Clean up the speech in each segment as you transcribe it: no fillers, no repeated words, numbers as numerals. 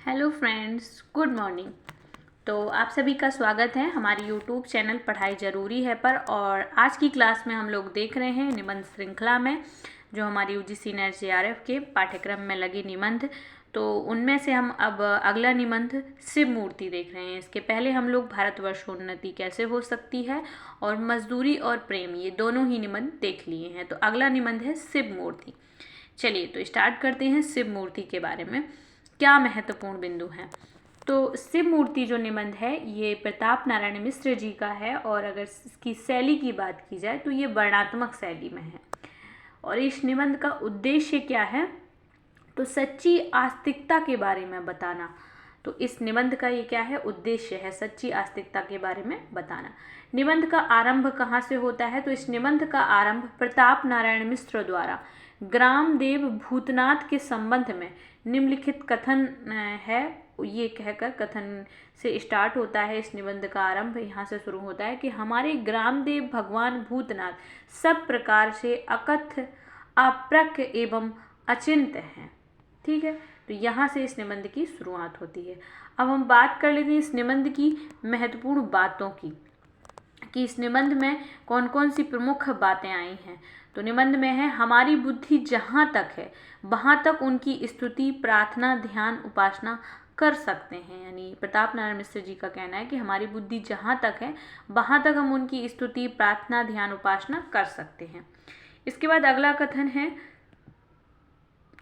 Hello friends, good morning. तो आप सभी का स्वागत है हमारे यूट्यूब चैनल पढ़ाई ज़रूरी है पर। और आज की क्लास में हम लोग देख रहे हैं निबंध श्रृंखला में जो हमारी यूजीसी नेट जेआरएफ के पाठ्यक्रम में लगे निबंध। तो उनमें से हम अब अगला निबंध शिव मूर्ति देख रहे हैं। इसके पहले हम लोग भारतवर्षोन्नति कैसे हो सकती है और मजदूरी और प्रेम, ये दोनों ही निबंध देख लिए हैं। तो अगला निबंध है शिव मूर्ति। चलिए तो स्टार्ट करते हैं शिव मूर्ति के बारे में। क्या महत्वपूर्ण बिंदु हैं। तो शिव मूर्ति जो निबंध है ये प्रताप नारायण मिश्र जी का है। और अगर इसकी शैली की बात की जाए तो ये वर्णनात्मक शैली में है। और इस निबंध का उद्देश्य क्या है, तो सच्ची आस्तिकता के बारे में बताना। तो इस निबंध का ये क्या है, उद्देश्य है सच्ची आस्तिकता के बारे में बताना। निबंध का आरंभ कहाँ से होता है, तो इस निबंध का आरंभ प्रताप नारायण मिश्र द्वारा ग्रामदेव भूतनाथ के संबंध में निम्नलिखित कथन है, ये कहकर कथन से स्टार्ट होता है। इस निबंध का आरंभ यहाँ से शुरू होता है कि हमारे ग्रामदेव भगवान भूतनाथ सब प्रकार से अकथ्य, अप्रक्य एवं अचिंत्य हैं। ठीक है, तो यहाँ से इस निबंध की शुरुआत होती है। अब हम बात कर लेते हैं इस निबंध की महत्वपूर्ण बातों की, कि इस निबंध में कौन कौन सी प्रमुख बातें आई हैं। तो निबंध में है हमारी बुद्धि जहाँ तक है वहाँ तक उनकी स्तुति, प्रार्थना, ध्यान, उपासना कर सकते हैं। यानी प्रताप नारायण मिश्र जी का कहना है कि हमारी बुद्धि जहाँ तक है वहाँ तक हम उनकी स्तुति, प्रार्थना, ध्यान, उपासना कर सकते हैं। इसके बाद अगला कथन है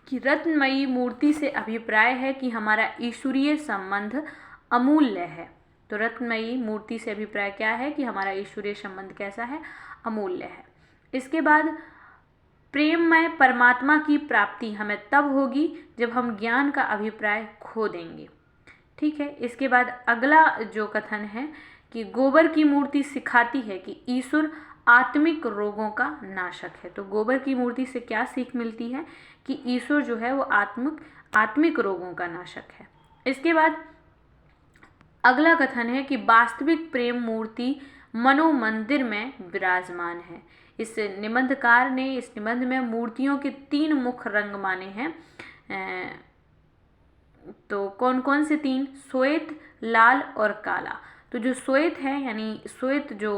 कि रत्नमयी मूर्ति से अभिप्राय है कि हमारा ईश्वरीय संबंध अमूल्य है। तो रत्नमयी मूर्ति से अभिप्राय क्या है कि हमारा ईश्वरीय संबंध कैसा है, अमूल्य है। इसके बाद प्रेममय परमात्मा की प्राप्ति हमें तब होगी जब हम ज्ञान का अभिप्राय खो देंगे। ठीक है, इसके बाद अगला जो कथन है कि गोबर की मूर्ति सिखाती है कि ईश्वर आत्मिक रोगों का नाशक है। तो गोबर की मूर्ति से क्या सीख मिलती है कि ईश्वर जो है वो आत्मिक रोगों का नाशक है। इसके बाद अगला कथन है कि वास्तविक प्रेम मूर्ति मनोमंदिर में विराजमान है। इस निबंधकार ने इस निबंध में मूर्तियों के 3 मुख्य रंग माने हैं। तो कौन कौन से 3, श्वेत, लाल और काला। तो जो श्वेत है यानी श्वेत जो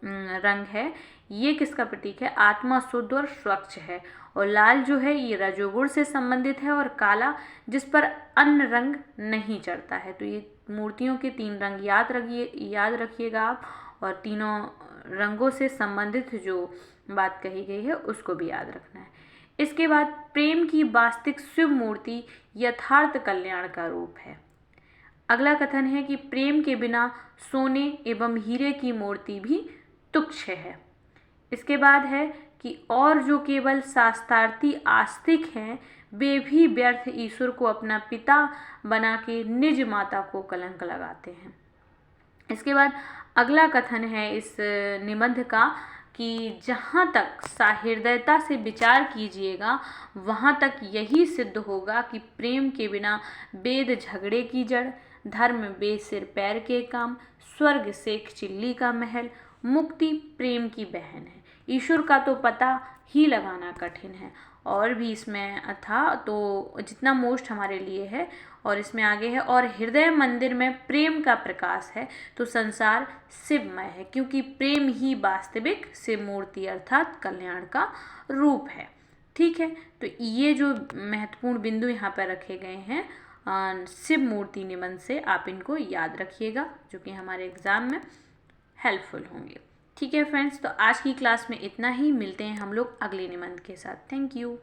रंग है ये किसका प्रतीक है, आत्मा शुद्ध और स्वच्छ है। और लाल जो है ये रजोगुण से संबंधित है। और काला जिस पर अन्य रंग नहीं चढ़ता है। तो ये मूर्तियों के 3 रंग याद रखिएगा आप। और तीनों रंगों से संबंधित जो बात कही गई है उसको भी याद रखना है। इसके बाद प्रेम की वास्तविक शिव मूर्ति यथार्थ कल्याण का रूप है। अगला कथन है कि प्रेम के बिना सोने एवं हीरे की मूर्ति भी तुच्छ है। इसके बाद है कि और जो केवल शास्त्रार्थी आस्तिक हैं वे भी व्यर्थ ईश्वर को अपना पिता बना के निज माता को कलंक लगाते हैं। इसके बाद अगला कथन है इस निबंध का कि जहाँ तक सहृदयता से विचार कीजिएगा वहाँ तक यही सिद्ध होगा कि प्रेम के बिना वेद झगड़े की जड़, धर्म बेसिर पैर के काम, स्वर्ग शेख चिल्ली का महल, मुक्ति प्रेम की बहन है। ईश्वर का तो पता ही लगाना कठिन है। और भी इसमें था, तो जितना मोस्ट हमारे लिए है। और इसमें आगे है और हृदय मंदिर में प्रेम का प्रकाश है तो संसार शिवमय है, क्योंकि प्रेम ही वास्तविक शिव मूर्ति अर्थात कल्याण का रूप है। ठीक है, तो ये जो महत्वपूर्ण बिंदु यहाँ पर रखे गए हैं शिव मूर्ति निबंध से, आप इनको याद रखिएगा जो कि हमारे एग्जाम में हेल्पफुल होंगे। ठीक है फ्रेंड्स, तो आज की क्लास में इतना ही। मिलते हैं हम लोग अगले निबंध के साथ। Thank you.